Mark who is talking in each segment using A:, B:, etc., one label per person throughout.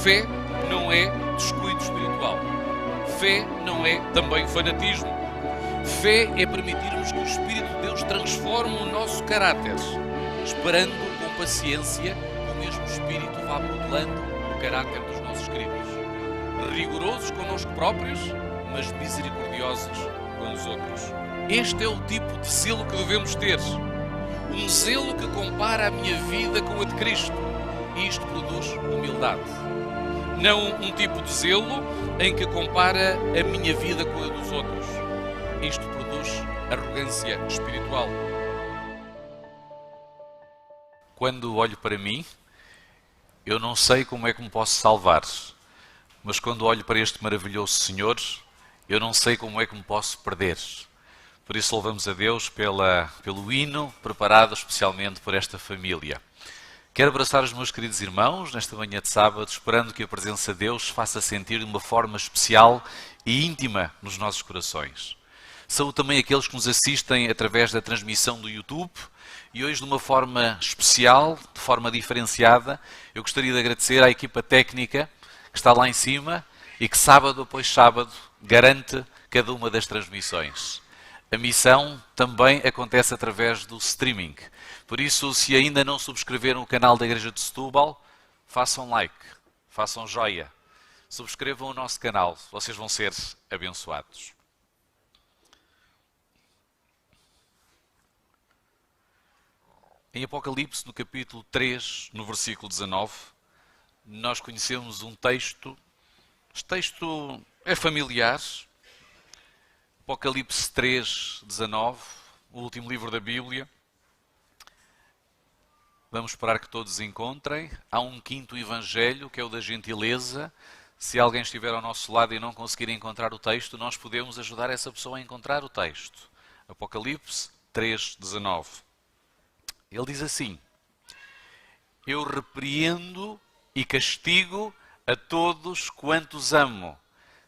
A: Fé não é descuido espiritual. Fé não é também fanatismo. Fé é permitirmos que o Espírito de Deus transforme o nosso caráter, esperando com paciência que o mesmo Espírito vá modelando o caráter dos nossos queridos. Rigorosos connosco próprios, mas misericordiosos com os outros. Este é o tipo de zelo que devemos ter. Um zelo que compara a minha vida com a de Cristo. E isto produz humildade. Não um tipo de zelo em que compara a minha vida com a dos outros. Isto produz arrogância espiritual. Quando olho para mim, eu não sei como é que me posso salvar. Mas quando olho para este maravilhoso Senhor, eu não sei como é que me posso perder. Por isso louvamos a Deus pelo hino preparado especialmente por esta família. Quero abraçar os meus queridos irmãos nesta manhã de sábado, esperando que a presença de Deus faça sentir de uma forma especial e íntima nos nossos corações. Saúdo também aqueles que nos assistem através da transmissão do YouTube e hoje de uma forma especial, de forma diferenciada, eu gostaria de agradecer à equipa técnica que está lá em cima e que sábado após sábado garante cada uma das transmissões. A missão também acontece através do streaming. Por isso, se ainda não subscreveram o canal da Igreja de Setúbal, façam like, façam joia, subscrevam o nosso canal, vocês vão ser abençoados. Em Apocalipse, no capítulo 3, no versículo 19, nós conhecemos um texto. Este texto é familiar. Apocalipse 3, 19, o último livro da Bíblia. Vamos esperar que todos encontrem. Há um quinto evangelho, que é o da gentileza. Se alguém estiver ao nosso lado e não conseguir encontrar o texto, nós podemos ajudar essa pessoa a encontrar o texto. Apocalipse 3, 19. Ele diz assim: Eu repreendo e castigo a todos quantos amo.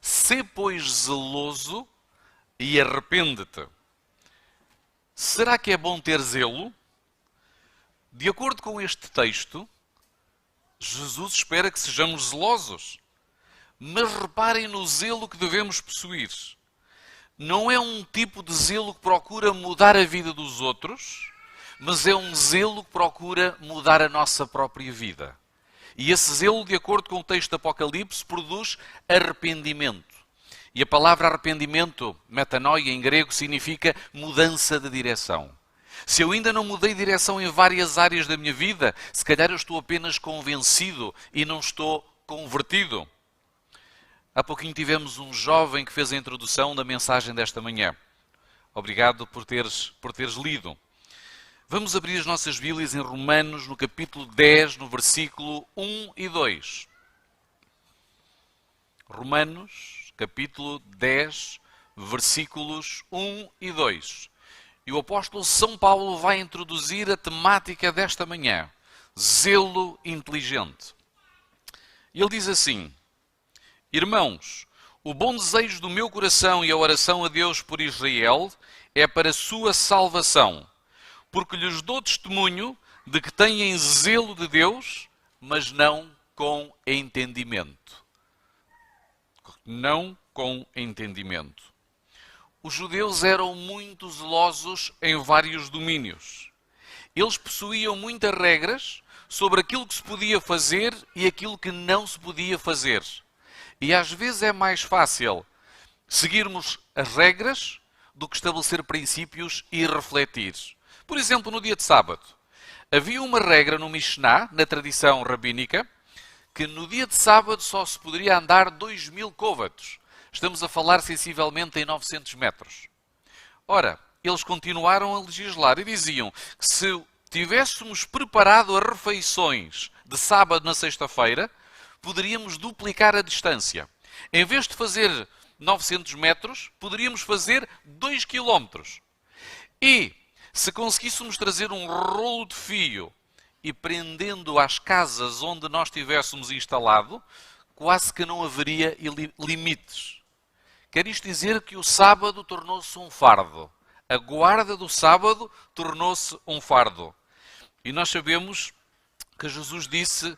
A: Sê, pois, zeloso e arrepende-te. Será que é bom ter zelo? De acordo com este texto, Jesus espera que sejamos zelosos. Mas reparem no zelo que devemos possuir. Não é um tipo de zelo que procura mudar a vida dos outros, mas é um zelo que procura mudar a nossa própria vida. E esse zelo, de acordo com o texto do Apocalipse, produz arrependimento. E a palavra arrependimento, metanoia em grego, significa mudança de direção. Se eu ainda não mudei de direção em várias áreas da minha vida, se calhar eu estou apenas convencido e não estou convertido. Há pouquinho tivemos um jovem que fez a introdução da mensagem desta manhã. Obrigado por teres lido. Vamos abrir as nossas Bíblias em Romanos, no capítulo 10, no versículo 1 e 2. Romanos, capítulo 10, versículos 1 e 2. E o apóstolo São Paulo vai introduzir a temática desta manhã, zelo inteligente. E ele diz assim: Irmãos, o bom desejo do meu coração e a oração a Deus por Israel é para a sua salvação, porque lhes dou testemunho de que têm zelo de Deus, mas não com entendimento. Não com entendimento. Os judeus eram muito zelosos em vários domínios. Eles possuíam muitas regras sobre aquilo que se podia fazer e aquilo que não se podia fazer. E às vezes é mais fácil seguirmos as regras do que estabelecer princípios e refletir. Por exemplo, no dia de sábado, havia uma regra no Mishnah, na tradição rabínica, que no dia de sábado só se poderia andar 2000 côvados. Estamos a falar sensivelmente em 900 metros. Ora, eles continuaram a legislar e diziam que se tivéssemos preparado as refeições de sábado na sexta-feira, poderíamos duplicar a distância. Em vez de fazer 900 metros, poderíamos fazer 2 quilómetros. E se conseguíssemos trazer um rolo de fio e prendendo às casas onde nós tivéssemos instalado, quase que não haveria limites. Quer isto dizer que o sábado tornou-se um fardo. A guarda do sábado tornou-se um fardo. E nós sabemos que Jesus disse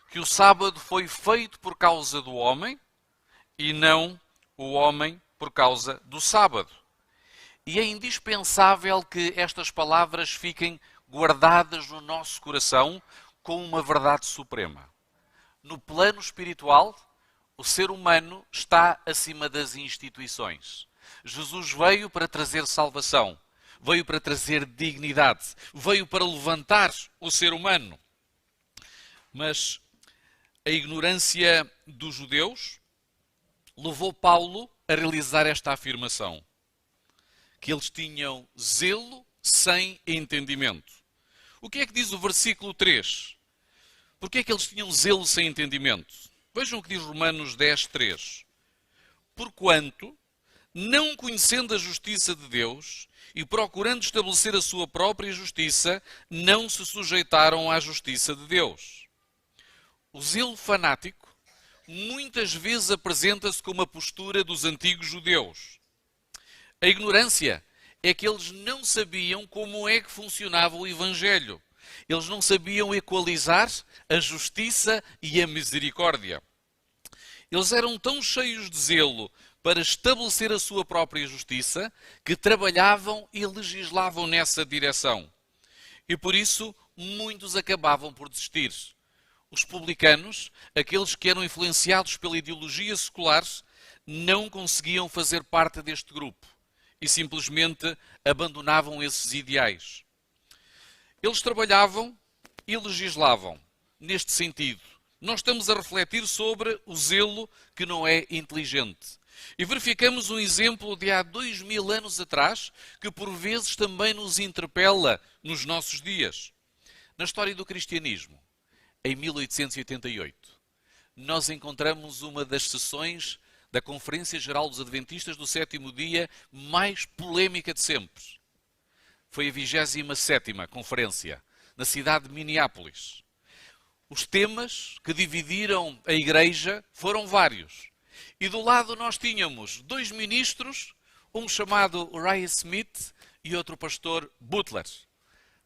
A: que o sábado foi feito por causa do homem e não o homem por causa do sábado. E é indispensável que estas palavras fiquem guardadas no nosso coração como uma verdade suprema. No plano espiritual, o ser humano está acima das instituições. Jesus veio para trazer salvação, veio para trazer dignidade, veio para levantar o ser humano. Mas a ignorância dos judeus levou Paulo a realizar esta afirmação, que eles tinham zelo sem entendimento. O que é que diz o versículo 3? Por que é que eles tinham zelo sem entendimento? Vejam o que diz Romanos 10, 3. Porquanto, não conhecendo a justiça de Deus e procurando estabelecer a sua própria justiça, não se sujeitaram à justiça de Deus. O zelo fanático muitas vezes apresenta-se como a postura dos antigos judeus. A ignorância é que eles não sabiam como é que funcionava o Evangelho. Eles não sabiam equalizar a justiça e a misericórdia. Eles eram tão cheios de zelo para estabelecer a sua própria justiça que trabalhavam e legislavam nessa direção. E por isso muitos acabavam por desistir. Os publicanos, aqueles que eram influenciados pela ideologia secular, não conseguiam fazer parte deste grupo e simplesmente abandonavam esses ideais. Eles trabalhavam e legislavam neste sentido. Nós estamos a refletir sobre o zelo que não é inteligente. E verificamos um exemplo de há 2000 anos atrás que por vezes também nos interpela nos nossos dias. Na história do cristianismo, em 1888, nós encontramos uma das sessões da Conferência Geral dos Adventistas do Sétimo Dia mais polémica de sempre. Foi a 27ª conferência, na cidade de Minneapolis. Os temas que dividiram a igreja foram vários. E do lado nós tínhamos 2 ministros, um chamado Uriah Smith e outro pastor Butler,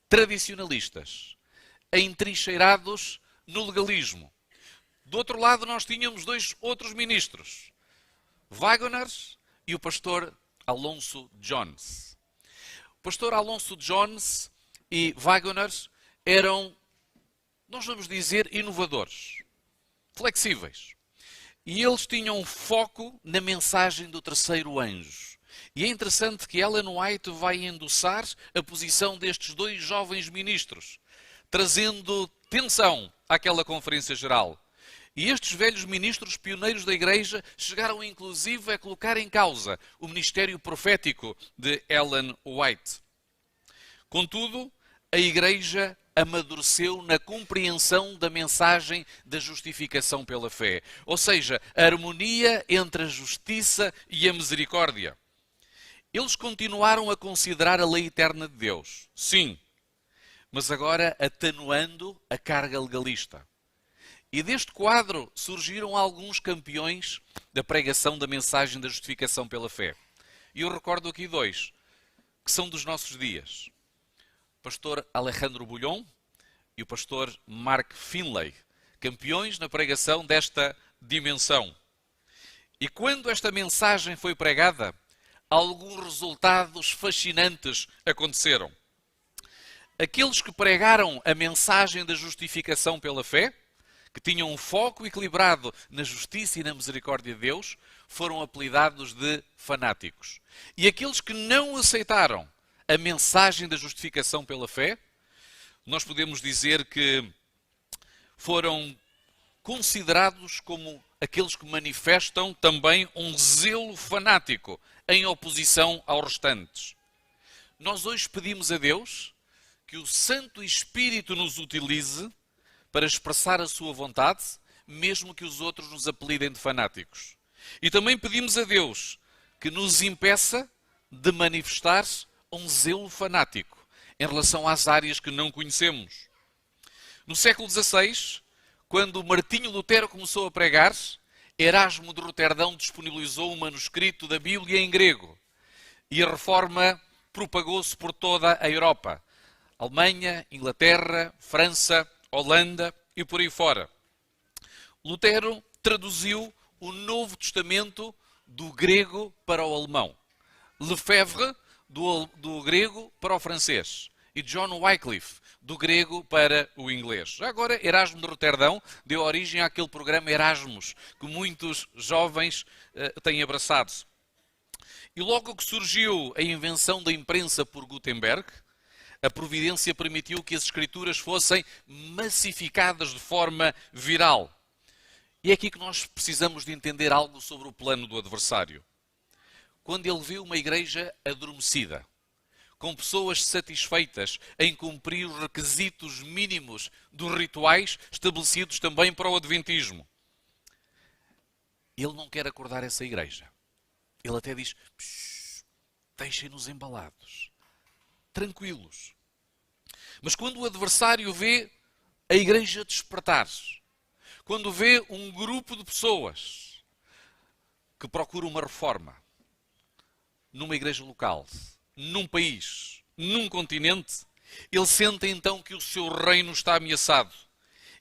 A: tradicionalistas, entrincheirados no legalismo. Do outro lado nós tínhamos 2 outros ministros, Waggoner e o pastor Alonso Jones. O pastor Alonso Jones e Waggoner eram, nós vamos dizer, inovadores, flexíveis. E eles tinham foco na mensagem do terceiro anjo. E é interessante que Ellen White vai endossar a posição destes 2 jovens ministros, trazendo tensão àquela conferência geral. E estes velhos ministros pioneiros da igreja chegaram inclusive a colocar em causa o ministério profético de Ellen White. Contudo, a igreja amadureceu na compreensão da mensagem da justificação pela fé. Ou seja, a harmonia entre a justiça e a misericórdia. Eles continuaram a considerar a lei eterna de Deus. Sim, mas agora atenuando a carga legalista. E deste quadro surgiram alguns campeões da pregação da mensagem da justificação pela fé. E eu recordo aqui 2, que são dos nossos dias. O pastor Alejandro Bulhon e o pastor Mark Finlay, campeões na pregação desta dimensão. E quando esta mensagem foi pregada, alguns resultados fascinantes aconteceram. Aqueles que pregaram a mensagem da justificação pela fé, que tinham um foco equilibrado na justiça e na misericórdia de Deus, foram apelidados de fanáticos. E aqueles que não aceitaram a mensagem da justificação pela fé, nós podemos dizer que foram considerados como aqueles que manifestam também um zelo fanático em oposição aos restantes. Nós hoje pedimos a Deus que o Santo Espírito nos utilize para expressar a sua vontade, mesmo que os outros nos apelidem de fanáticos. E também pedimos a Deus que nos impeça de manifestar um zelo fanático em relação às áreas que não conhecemos. No século XVI, quando Martinho Lutero começou a pregar, Erasmo de Roterdão disponibilizou um manuscrito da Bíblia em grego e a reforma propagou-se por toda a Europa. Alemanha, Inglaterra, França, Holanda e por aí fora. Lutero traduziu o Novo Testamento do grego para o alemão. Lefebvre, do grego para o francês. E John Wycliffe, do grego para o inglês. Já agora, Erasmo de Roterdão deu origem àquele programa Erasmus, que muitos jovens têm abraçado. E logo que surgiu a invenção da imprensa por Gutenberg, a providência permitiu que as escrituras fossem massificadas de forma viral. E é aqui que nós precisamos de entender algo sobre o plano do adversário. Quando ele vê uma igreja adormecida, com pessoas satisfeitas em cumprir os requisitos mínimos dos rituais estabelecidos também para o adventismo, ele não quer acordar essa igreja. Ele até diz, deixem-nos embalados, tranquilos. Mas quando o adversário vê a igreja despertar, quando vê um grupo de pessoas que procuram uma reforma numa igreja local, num país, num continente, ele sente então que o seu reino está ameaçado.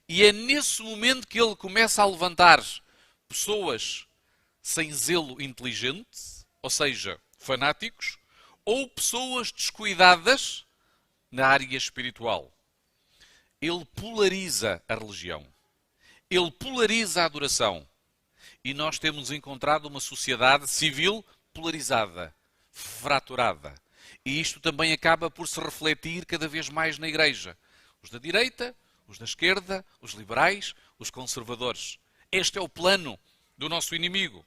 A: E é nesse momento que ele começa a levantar pessoas sem zelo inteligente, ou seja, fanáticos, ou pessoas descuidadas na área espiritual. Ele polariza a religião. Ele polariza a adoração. E nós temos encontrado uma sociedade civil polarizada, fraturada. E isto também acaba por se refletir cada vez mais na igreja. Os da direita, os da esquerda, os liberais, os conservadores. Este é o plano do nosso inimigo.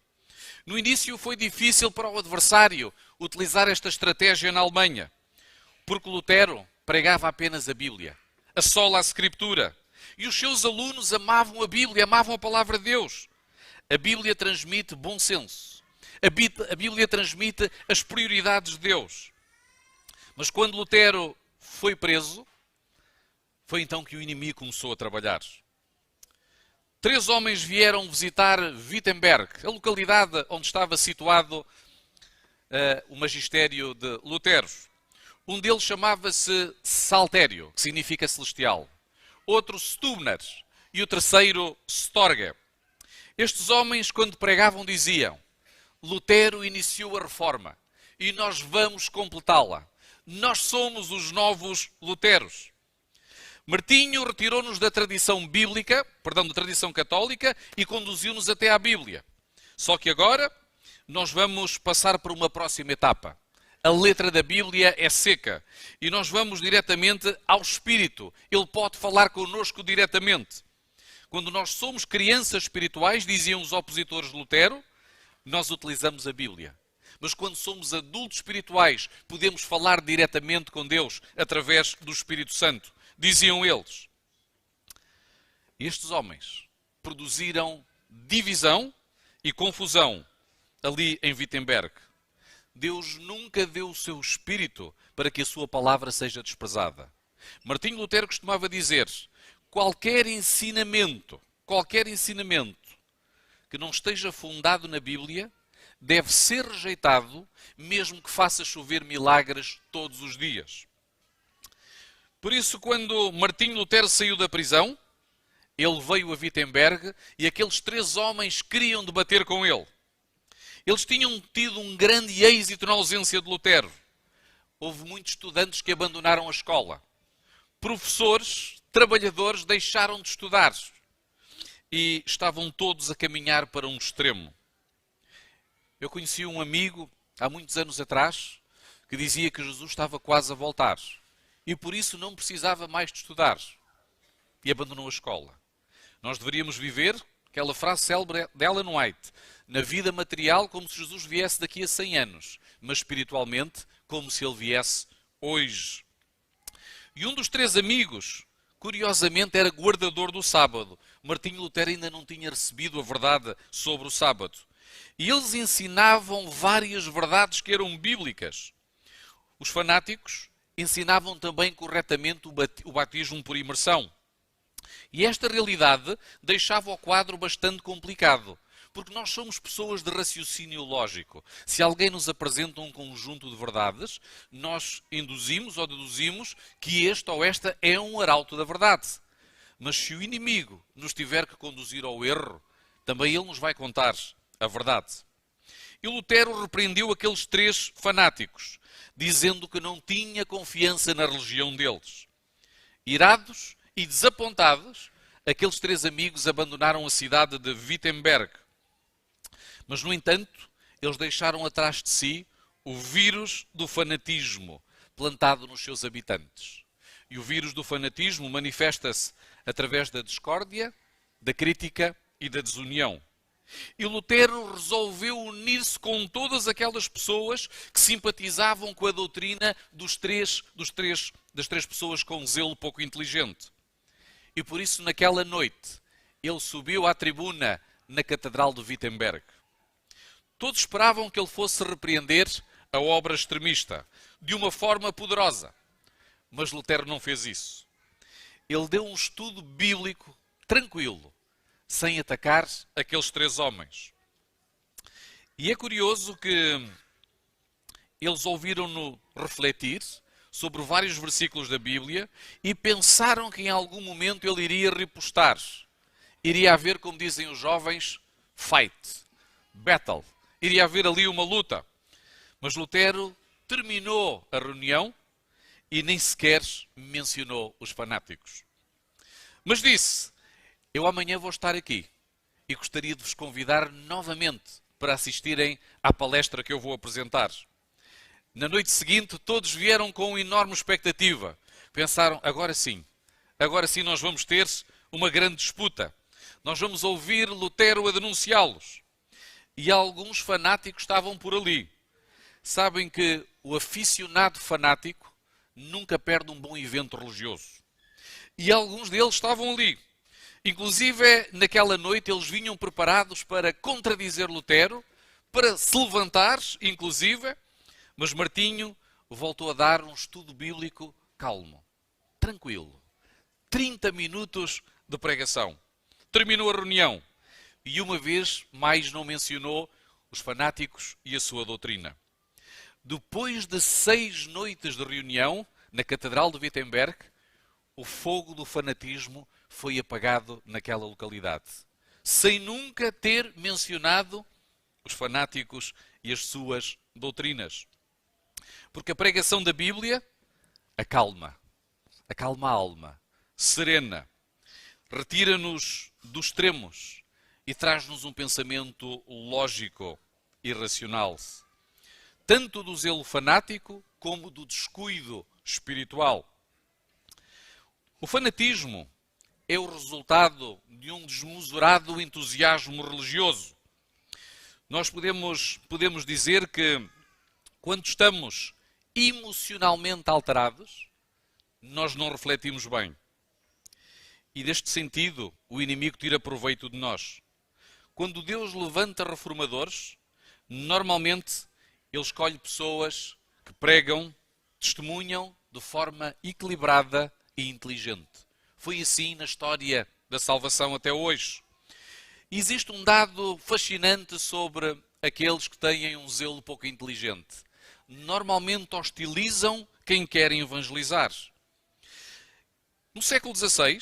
A: No início foi difícil para o adversário utilizar esta estratégia na Alemanha, porque Lutero pregava apenas a Bíblia, a sola Escritura. E os seus alunos amavam a Bíblia, amavam a palavra de Deus. A Bíblia transmite bom senso. A Bíblia transmite as prioridades de Deus. Mas quando Lutero foi preso, foi então que o inimigo começou a trabalhar. 3 homens vieram visitar Wittenberg, a localidade onde estava situado o magistério de Lutero. Um deles chamava-se Saltério, que significa celestial. Outro Stubner e o terceiro Storge. Estes homens, quando pregavam, diziam: Lutero iniciou a reforma e nós vamos completá-la. Nós somos os novos Luteros. Martinho retirou-nos da tradição bíblica, da tradição católica, e conduziu-nos até à Bíblia. Só que agora nós vamos passar por uma próxima etapa. A letra da Bíblia é seca e nós vamos diretamente ao Espírito. Ele pode falar connosco diretamente. Quando nós somos crianças espirituais, diziam os opositores de Lutero, nós utilizamos a Bíblia. Mas quando somos adultos espirituais, podemos falar diretamente com Deus através do Espírito Santo. Diziam eles. Estes homens produziram divisão e confusão ali em Wittenberg. Deus nunca deu o seu Espírito para que a sua palavra seja desprezada. Martinho Lutero costumava dizer: qualquer ensinamento que não esteja fundado na Bíblia deve ser rejeitado, mesmo que faça chover milagres todos os dias. Por isso, quando Martinho Lutero saiu da prisão, ele veio a Wittenberg e aqueles 3 homens queriam debater com ele. Eles tinham tido um grande êxito na ausência de Lutero. Houve muitos estudantes que abandonaram a escola. Professores, trabalhadores deixaram de estudar. E estavam todos a caminhar para um extremo. Eu conheci um amigo, há muitos anos atrás, que dizia que Jesus estava quase a voltar. E por isso não precisava mais de estudar. E abandonou a escola. Nós deveríamos viver, aquela frase célebre de Ellen White, na vida material como se Jesus viesse daqui a 100 anos, mas espiritualmente como se ele viesse hoje. E um dos 3 amigos, curiosamente, era guardador do sábado. Martinho Lutero ainda não tinha recebido a verdade sobre o sábado. E eles ensinavam várias verdades que eram bíblicas. Os fanáticos ensinavam também corretamente o batismo por imersão. E esta realidade deixava o quadro bastante complicado, porque nós somos pessoas de raciocínio lógico. Se alguém nos apresenta um conjunto de verdades, nós induzimos ou deduzimos que este ou esta é um arauto da verdade. Mas se o inimigo nos tiver que conduzir ao erro, também ele nos vai contar a verdade. E Lutero repreendeu aqueles 3 fanáticos, dizendo que não tinha confiança na religião deles. Irados e desapontados, aqueles 3 amigos abandonaram a cidade de Wittenberg. Mas, no entanto, eles deixaram atrás de si o vírus do fanatismo plantado nos seus habitantes. E o vírus do fanatismo manifesta-se através da discórdia, da crítica e da desunião. E Lutero resolveu unir-se com todas aquelas pessoas que simpatizavam com a doutrina das 3 pessoas com zelo pouco inteligente. E por isso, naquela noite, ele subiu à tribuna na Catedral de Wittenberg. Todos esperavam que ele fosse repreender a obra extremista de uma forma poderosa. Mas Lutero não fez isso. Ele deu um estudo bíblico tranquilo, sem atacar aqueles 3 homens. E é curioso que eles ouviram-no refletir sobre vários versículos da Bíblia e pensaram que em algum momento ele iria repostar. Iria haver, como dizem os jovens, fight, battle. Iria haver ali uma luta. Mas Lutero terminou a reunião e nem sequer mencionou os fanáticos. Mas disse: eu amanhã vou estar aqui e gostaria de vos convidar novamente para assistirem à palestra que eu vou apresentar. Na noite seguinte, todos vieram com enorme expectativa. Pensaram: agora sim nós vamos ter uma grande disputa. Nós vamos ouvir Lutero a denunciá-los. E alguns fanáticos estavam por ali. Sabem que o aficionado fanático nunca perde um bom evento religioso. E alguns deles estavam ali. Inclusive, naquela noite, eles vinham preparados para contradizer Lutero, para se levantar, inclusive, mas Martinho voltou a dar um estudo bíblico calmo, tranquilo. 30 minutos de pregação. Terminou a reunião e uma vez mais não mencionou os fanáticos e a sua doutrina. Depois de 6 noites de reunião na Catedral de Wittenberg, o fogo do fanatismo foi apagado naquela localidade, sem nunca ter mencionado os fanáticos e as suas doutrinas. Porque a pregação da Bíblia acalma a alma, serena, retira-nos dos extremos e traz-nos um pensamento lógico e racional, tanto do zelo fanático como do descuido espiritual. O fanatismo é o resultado de um desmesurado entusiasmo religioso. Nós podemos dizer que quando estamos emocionalmente alterados, nós não refletimos bem. E neste sentido, o inimigo tira proveito de nós. Quando Deus levanta reformadores, normalmente ele escolhe pessoas que pregam, testemunham de forma equilibrada e inteligente. Foi assim na história da salvação até hoje. Existe um dado fascinante sobre aqueles que têm um zelo pouco inteligente. Normalmente hostilizam quem querem evangelizar. No século XVI,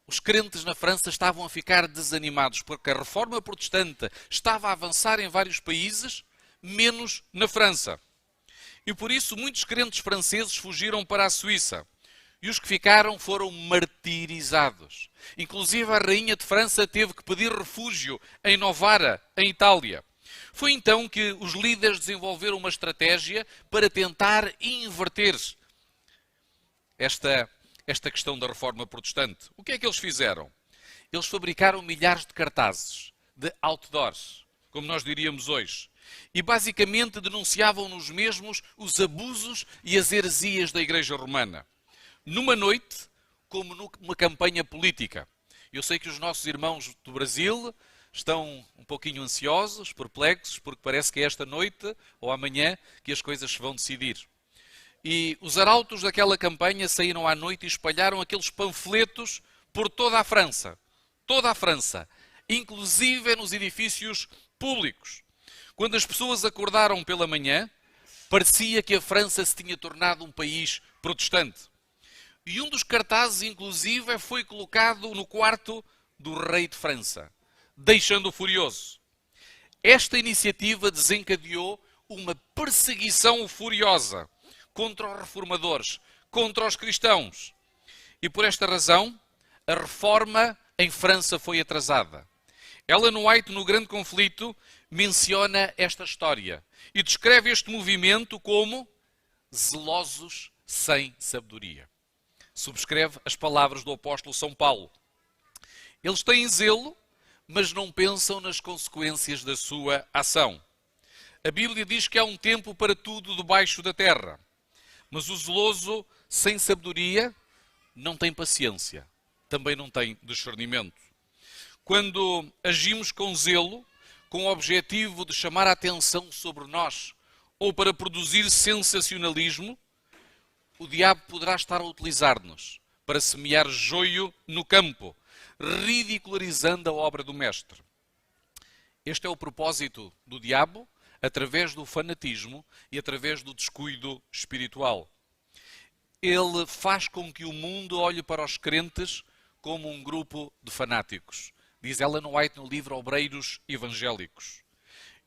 A: os crentes na França estavam a ficar desanimados porque a reforma protestante estava a avançar em vários países, menos na França. E por isso muitos crentes franceses fugiram para a Suíça. E os que ficaram foram martirizados. Inclusive a rainha de França teve que pedir refúgio em Novara, em Itália. Foi então que os líderes desenvolveram uma estratégia para tentar inverter esta questão da reforma protestante. O que é que eles fizeram? Eles fabricaram milhares de cartazes, de outdoors, como nós diríamos hoje. E basicamente denunciavam nos mesmos os abusos e as heresias da Igreja Romana. Numa noite, como numa campanha política. Eu sei que os nossos irmãos do Brasil estão um pouquinho ansiosos, perplexos, porque parece que é esta noite ou amanhã que as coisas se vão decidir. E os arautos daquela campanha saíram à noite e espalharam aqueles panfletos por toda a França. Toda a França. Inclusive nos edifícios públicos. Quando as pessoas acordaram pela manhã, parecia que a França se tinha tornado um país protestante. E um dos cartazes, inclusive, foi colocado no quarto do rei de França, deixando-o furioso. Esta iniciativa desencadeou uma perseguição furiosa contra os reformadores, contra os cristãos. E por esta razão, a reforma em França foi atrasada. Ellen White, no Grande Conflito, menciona esta história e descreve este movimento como zelosos sem sabedoria. Subscreve as palavras do apóstolo São Paulo. Eles têm zelo, mas não pensam nas consequências da sua ação. A Bíblia diz que há um tempo para tudo debaixo da terra. Mas o zeloso sem sabedoria não tem paciência, também não tem discernimento. Quando agimos com zelo, com o objetivo de chamar a atenção sobre nós ou para produzir sensacionalismo, o diabo poderá estar a utilizar-nos para semear joio no campo, ridicularizando a obra do Mestre. Este é o propósito do diabo, através do fanatismo e através do descuido espiritual. Ele faz com que o mundo olhe para os crentes como um grupo de fanáticos. Diz Ellen White no livro Obreiros Evangélicos.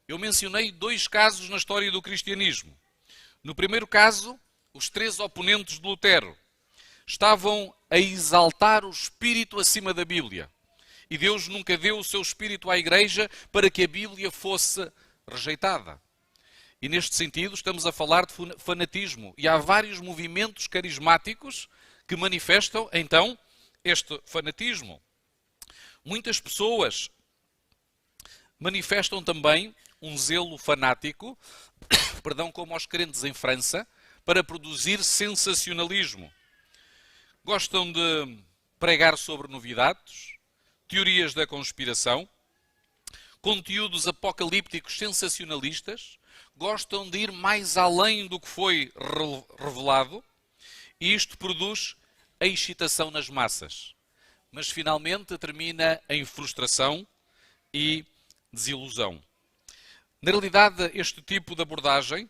A: Eu mencionei 2 casos na história do cristianismo. No primeiro caso, os 3 oponentes de Lutero estavam a exaltar o Espírito acima da Bíblia. E Deus nunca deu o seu Espírito à Igreja para que a Bíblia fosse rejeitada. E neste sentido estamos a falar de fanatismo. E há vários movimentos carismáticos que manifestam, então, este fanatismo. Muitas pessoas manifestam também um zelo fanático, como aos crentes em França, para produzir sensacionalismo. Gostam de pregar sobre novidades, teorias da conspiração, conteúdos apocalípticos sensacionalistas, gostam de ir mais além do que foi revelado, e isto produz a excitação nas massas. Mas finalmente termina em frustração e desilusão. Na realidade, este tipo de abordagem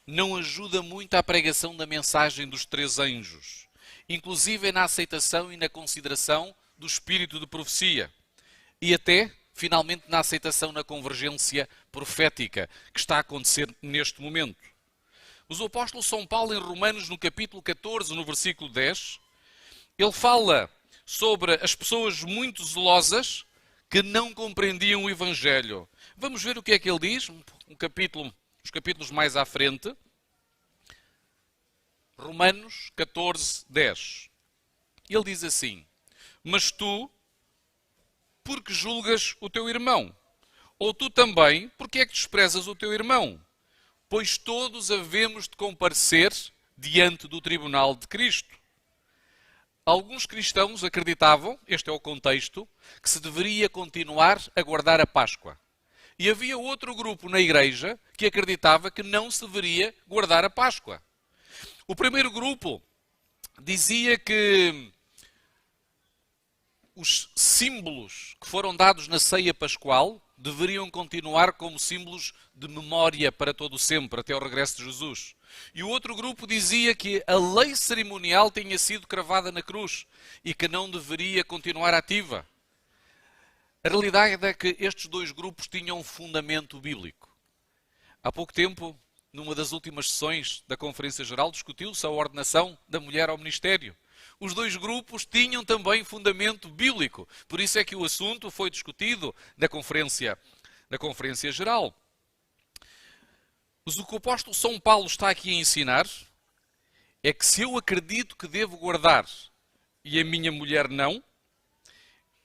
A: não ajuda muito à pregação da mensagem dos 3 anjos, inclusive na aceitação e na consideração do espírito de profecia, e até, finalmente, na aceitação na convergência profética que está a acontecer neste momento. Mas o apóstolo São Paulo, em Romanos, no capítulo 14, no versículo 10, ele fala sobre as pessoas muito zelosas que não compreendiam o Evangelho. Vamos ver o que é que ele diz, os capítulos mais à frente. Romanos 14, 10. Ele diz assim: mas tu, porque julgas o teu irmão? Ou tu também, porque é que desprezas o teu irmão? Pois todos havemos de comparecer diante do tribunal de Cristo. Alguns cristãos acreditavam, este é o contexto, que se deveria continuar a guardar a Páscoa. E havia outro grupo na igreja que acreditava que não se deveria guardar a Páscoa. O primeiro grupo dizia que os símbolos que foram dados na ceia pascual deveriam continuar como símbolos de memória para todo o sempre, até o regresso de Jesus. E o outro grupo dizia que a lei cerimonial tinha sido cravada na cruz e que não deveria continuar ativa. A realidade é que estes 2 grupos tinham um fundamento bíblico. Há pouco tempo, numa das últimas sessões da Conferência Geral, discutiu-se a ordenação da mulher ao ministério. Os 2 grupos tinham também fundamento bíblico. Por isso é que o assunto foi discutido na Conferência Geral. Mas o que o apóstolo São Paulo está aqui a ensinar é que se eu acredito que devo guardar e a minha mulher não,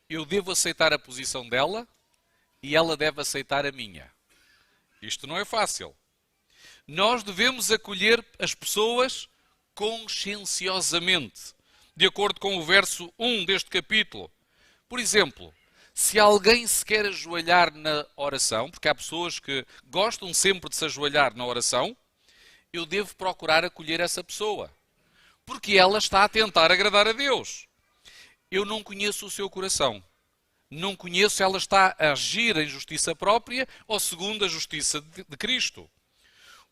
A: eu devo aceitar a posição dela e ela deve aceitar a minha. Isto não é fácil. Nós devemos acolher as pessoas conscienciosamente, de acordo com o verso 1 deste capítulo. Por exemplo, se alguém se quer ajoelhar na oração, porque há pessoas que gostam sempre de se ajoelhar na oração, eu devo procurar acolher essa pessoa, porque ela está a tentar agradar a Deus. Eu não conheço o seu coração. Não conheço se ela está a agir em justiça própria ou segundo a justiça de Cristo.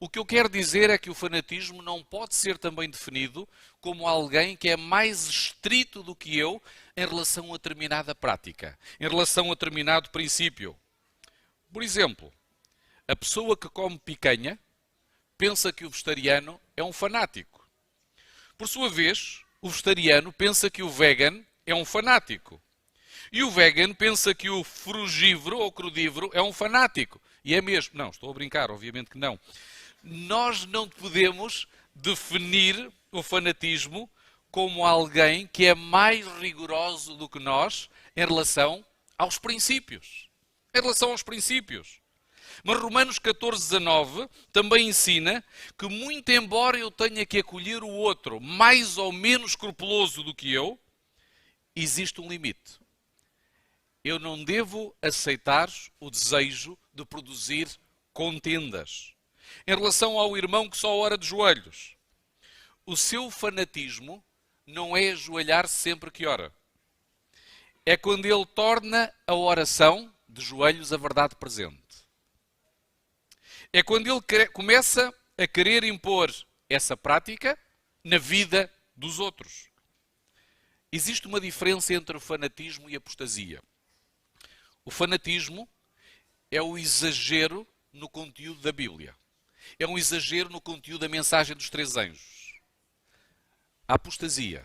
A: O que eu quero dizer é que o fanatismo não pode ser também definido como alguém que é mais estrito do que eu em relação a determinada prática, em relação a determinado princípio. Por exemplo, a pessoa que come picanha pensa que o vegetariano é um fanático. Por sua vez, o vegetariano pensa que o vegan é um fanático. E o vegan pensa que o frugívoro ou crudívoro é um fanático. E é mesmo. Não, estou a brincar, obviamente que não. Nós não podemos definir o fanatismo como alguém que é mais rigoroso do que nós em relação aos princípios. Em relação aos princípios. Mas Romanos 14:19 também ensina que, muito embora eu tenha que acolher o outro mais ou menos escrupuloso do que eu, existe um limite. Eu não devo aceitar o desejo de produzir contendas. Em relação ao irmão que só ora de joelhos, o seu fanatismo não é ajoelhar sempre que ora. É quando ele torna a oração de joelhos a verdade presente. É quando ele começa a querer impor essa prática na vida dos outros. Existe uma diferença entre o fanatismo e a apostasia. O fanatismo é o exagero no conteúdo da Bíblia. É um exagero no conteúdo da mensagem dos 3 anjos. A apostasia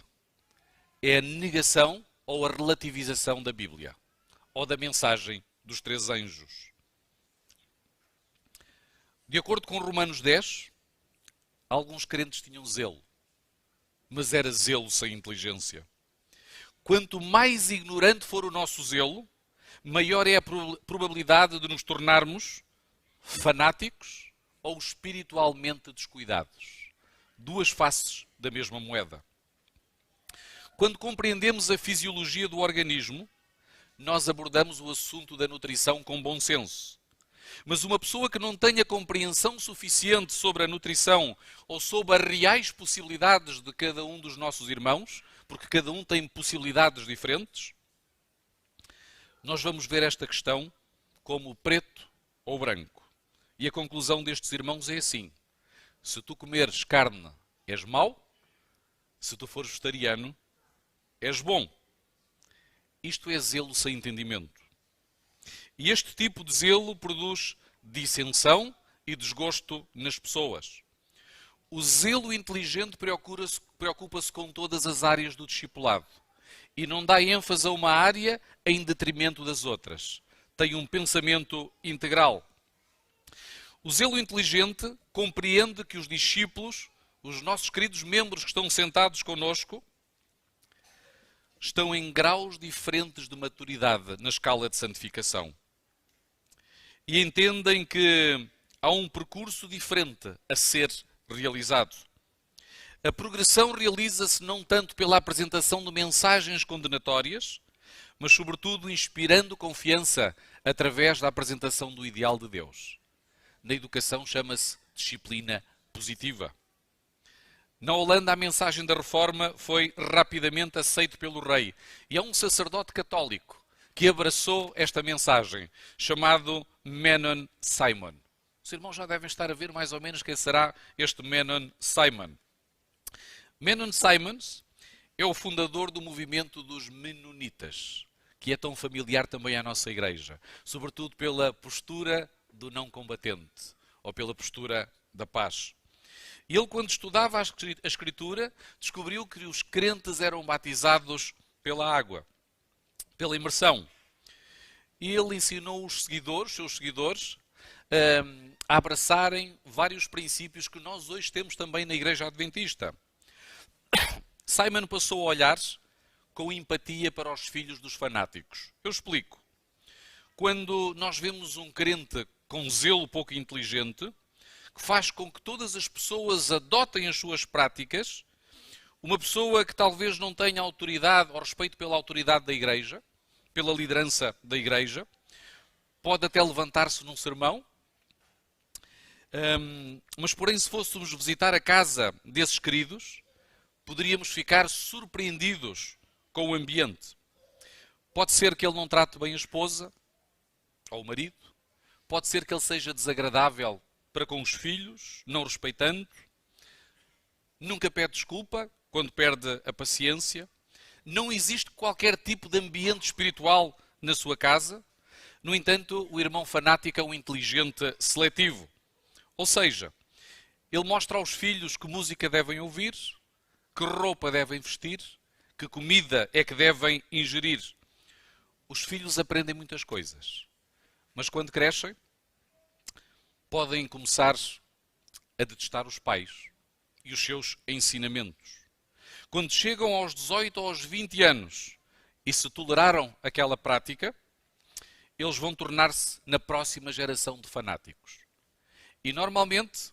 A: é a negação ou a relativização da Bíblia, ou da mensagem dos 3 anjos. De acordo com Romanos 10, alguns crentes tinham zelo, mas era zelo sem inteligência. Quanto mais ignorante for o nosso zelo, maior é a probabilidade de nos tornarmos fanáticos ou espiritualmente descuidados. 2 faces da mesma moeda. Quando compreendemos a fisiologia do organismo, nós abordamos o assunto da nutrição com bom senso. Mas uma pessoa que não tenha compreensão suficiente sobre a nutrição ou sobre as reais possibilidades de cada um dos nossos irmãos, porque cada um tem possibilidades diferentes, nós vamos ver esta questão como preto ou branco. E a conclusão destes irmãos é assim: se tu comeres carne, és mau; se tu fores vegetariano, és bom. Isto é zelo sem entendimento. E este tipo de zelo produz dissensão e desgosto nas pessoas. O zelo inteligente preocupa-se com todas as áreas do discipulado e não dá ênfase a uma área em detrimento das outras. Tem um pensamento integral. O zelo inteligente compreende que os discípulos, os nossos queridos membros que estão sentados connosco, estão em graus diferentes de maturidade na escala de santificação. E entendem que há um percurso diferente a ser realizado. A progressão realiza-se não tanto pela apresentação de mensagens condenatórias, mas sobretudo inspirando confiança através da apresentação do ideal de Deus. Na educação chama-se disciplina positiva. Na Holanda, a mensagem da Reforma foi rapidamente aceita pelo rei. E é um sacerdote católico que abraçou esta mensagem, chamado Menon Simon. Os irmãos já devem estar a ver mais ou menos quem será este Menon Simon. Menon Simons é o fundador do movimento dos Menonitas, que é tão familiar também à nossa igreja, sobretudo pela postura do não combatente, ou pela postura da paz. E ele, quando estudava a Escritura, descobriu que os crentes eram batizados pela água, pela imersão. E ele ensinou os seus seguidores, a abraçarem vários princípios que nós hoje temos também na Igreja Adventista. Simon passou a olhar com empatia para os filhos dos fanáticos. Eu explico. Quando nós vemos um crente com zelo pouco inteligente, que faz com que todas as pessoas adotem as suas práticas, uma pessoa que talvez não tenha autoridade ou respeito pela autoridade da igreja, pela liderança da igreja, pode até levantar-se num sermão, mas porém se fôssemos visitar a casa desses queridos, poderíamos ficar surpreendidos com o ambiente. Pode ser que ele não trate bem a esposa ou o marido, pode ser que ele seja desagradável
B: para com os filhos, não respeitando, nunca pede desculpa quando perde a paciência, não existe qualquer tipo de ambiente espiritual na sua casa. No entanto, o irmão fanático é um inteligente seletivo. Ou seja, ele mostra aos filhos que música devem ouvir, que roupa devem vestir, que comida é que devem ingerir. Os filhos aprendem muitas coisas, mas quando crescem, podem começar a detestar os pais e os seus ensinamentos. Quando chegam aos 18 ou aos 20 anos e se toleraram aquela prática, eles vão tornar-se na próxima geração de fanáticos. E normalmente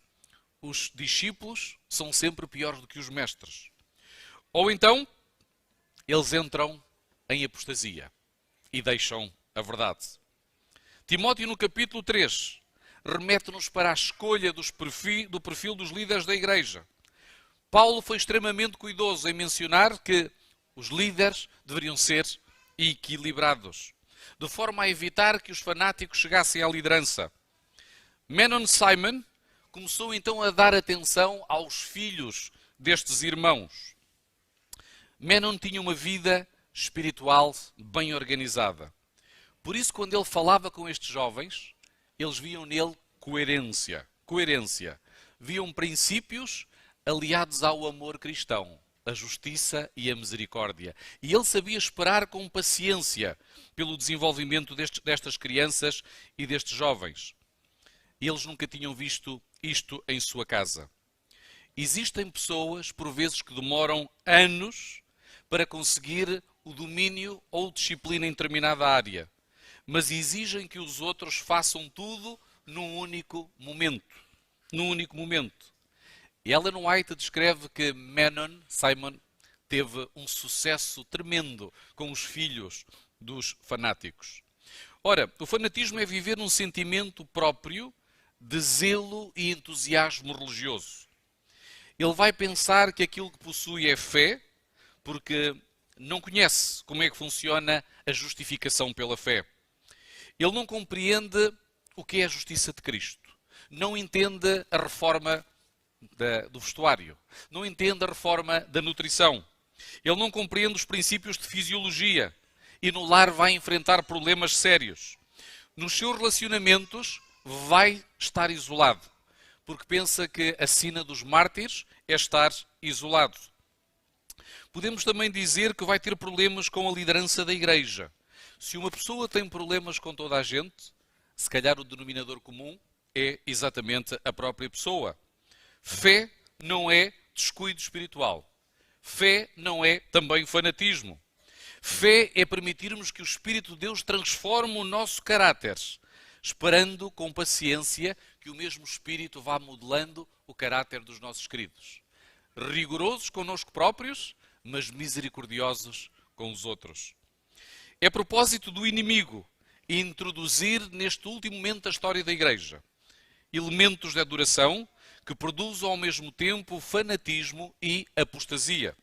B: os discípulos são sempre piores do que os mestres. Ou então eles entram em apostasia e deixam a verdade. Timóteo, no capítulo 3, remete-nos para a escolha do perfil dos líderes da igreja. Paulo foi extremamente cuidadoso em mencionar que os líderes deveriam ser equilibrados, de forma a evitar que os fanáticos chegassem à liderança. Menon Simon começou então a dar atenção aos filhos destes irmãos. Menon tinha uma vida espiritual bem organizada. Por isso, quando ele falava com estes jovens, eles viam nele coerência. Viam princípios aliados ao amor cristão, a justiça e a misericórdia. E ele sabia esperar com paciência pelo desenvolvimento destas crianças e destes jovens. Eles nunca tinham visto isto em sua casa. Existem pessoas, por vezes, que demoram anos para conseguir o domínio ou disciplina em determinada área, mas exigem que os outros façam tudo num único momento. Ellen White descreve que Simon teve um sucesso tremendo com os filhos dos fanáticos. Ora, o fanatismo é viver um sentimento próprio de zelo e entusiasmo religioso. Ele vai pensar que aquilo que possui é fé, porque não conhece como é que funciona a justificação pela fé. Ele não compreende o que é a justiça de Cristo. Não entende a reforma do vestuário. Não entende a reforma da nutrição. Ele não compreende os princípios de fisiologia. E no lar vai enfrentar problemas sérios. Nos seus relacionamentos vai estar isolado. Porque pensa que a sina dos mártires é estar isolado. Podemos também dizer que vai ter problemas com a liderança da igreja. Se uma pessoa tem problemas com toda a gente, se calhar o denominador comum é exatamente a própria pessoa. Fé não é descuido espiritual. Fé não é também fanatismo. Fé é permitirmos que o Espírito de Deus transforme o nosso caráter, esperando com paciência que o mesmo Espírito vá modelando o caráter dos nossos queridos. Rigorosos connosco próprios, mas misericordiosos com os outros. É propósito do inimigo introduzir neste último momento da história da Igreja elementos de adoração que produzam ao mesmo tempo fanatismo e apostasia.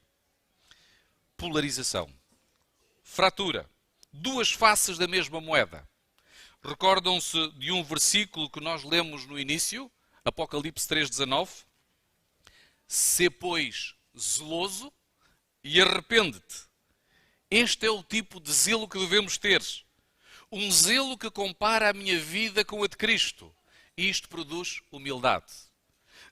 B: Polarização. Fratura. Duas faces da mesma moeda. Recordam-se de um versículo que nós lemos no início, Apocalipse 3,19? Sê, pois, zeloso e arrepende-te. Este é o tipo de zelo que devemos ter. Um zelo que compara a minha vida com a de Cristo. E isto produz humildade.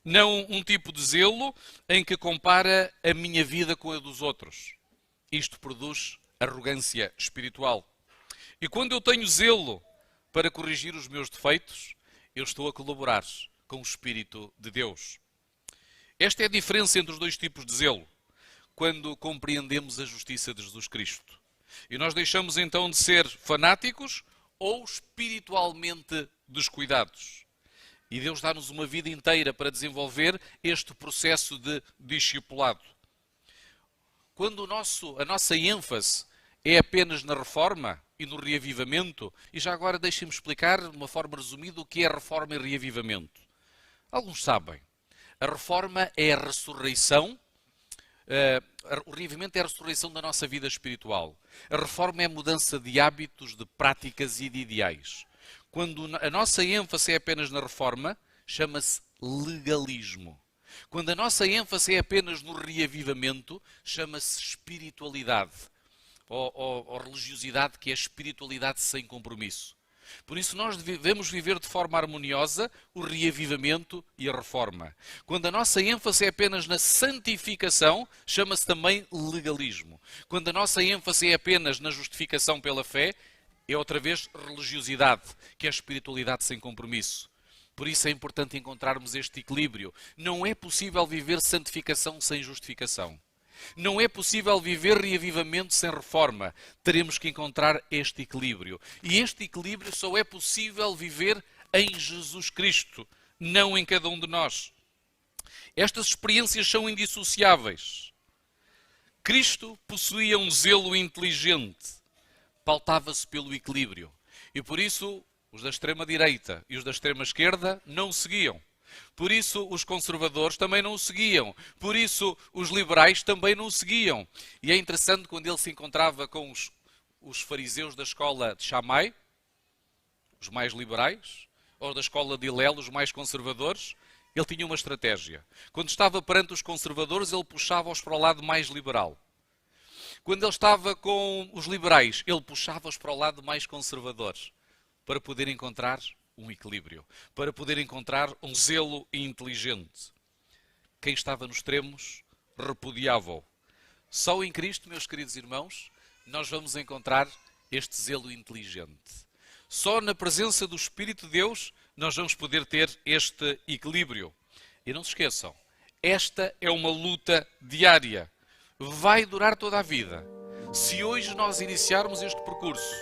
B: Não um tipo de zelo em que compara a minha vida com a dos outros. Isto produz arrogância espiritual. E quando eu tenho zelo para corrigir os meus defeitos, eu estou a colaborar com o Espírito de Deus. Esta é a diferença entre os dois tipos de zelo, quando compreendemos a justiça de Jesus Cristo. E nós deixamos então de ser fanáticos ou espiritualmente descuidados. E Deus dá-nos uma vida inteira para desenvolver este processo de discipulado. Quando a nossa ênfase é apenas na reforma e no reavivamento, e já agora deixem-me explicar de uma forma resumida o que é reforma e reavivamento. Alguns sabem. A reforma é a ressurreição, o reavivamento é a ressurreição da nossa vida espiritual. A reforma é a mudança de hábitos, de práticas e de ideais. Quando a nossa ênfase é apenas na reforma, chama-se legalismo. Quando a nossa ênfase é apenas no reavivamento, chama-se espiritualidade. Ou religiosidade, que é espiritualidade sem compromisso. Por isso nós devemos viver de forma harmoniosa o reavivamento e a reforma. Quando a nossa ênfase é apenas na santificação, chama-se também legalismo. Quando a nossa ênfase é apenas na justificação pela fé, é outra vez religiosidade, que é a espiritualidade sem compromisso. Por isso é importante encontrarmos este equilíbrio. Não é possível viver santificação sem justificação. Não é possível viver reavivamento sem reforma. Teremos que encontrar este equilíbrio. E este equilíbrio só é possível viver em Jesus Cristo, não em cada um de nós. Estas experiências são indissociáveis. Cristo possuía um zelo inteligente, pautava-se pelo equilíbrio. E por isso, os da extrema-direita e os da extrema-esquerda não o seguiam. Por isso, os conservadores também não o seguiam. Por isso, os liberais também não o seguiam. E é interessante quando ele se encontrava com os fariseus da escola de Shammai, os mais liberais, ou da escola de Hillel, os mais conservadores, ele tinha uma estratégia. Quando estava perante os conservadores, ele puxava-os para o lado mais liberal. Quando ele estava com os liberais, ele puxava-os para o lado mais conservador, para poder encontrar um equilíbrio, para poder encontrar um zelo inteligente. Quem estava nos extremos repudiava-o. Só em Cristo, meus queridos irmãos, nós vamos encontrar este zelo inteligente. Só na presença do Espírito de Deus nós vamos poder ter este equilíbrio. E não se esqueçam, esta é uma luta diária. Vai durar toda a vida. Se hoje nós iniciarmos este percurso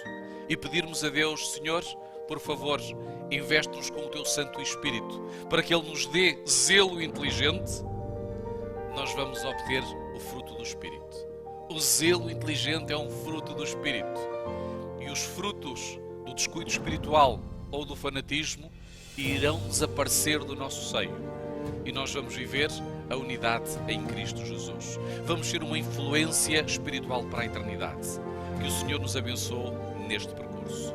B: e pedirmos a Deus, Senhor, por favor, investe-nos com o Teu Santo Espírito, para que Ele nos dê zelo inteligente, nós vamos obter o fruto do Espírito. O zelo inteligente é um fruto do Espírito. E os frutos do descuido espiritual ou do fanatismo irão desaparecer do nosso seio. E nós vamos viver a unidade em Cristo Jesus. Vamos ser uma influência espiritual para a eternidade. Que o Senhor nos abençoe neste percurso.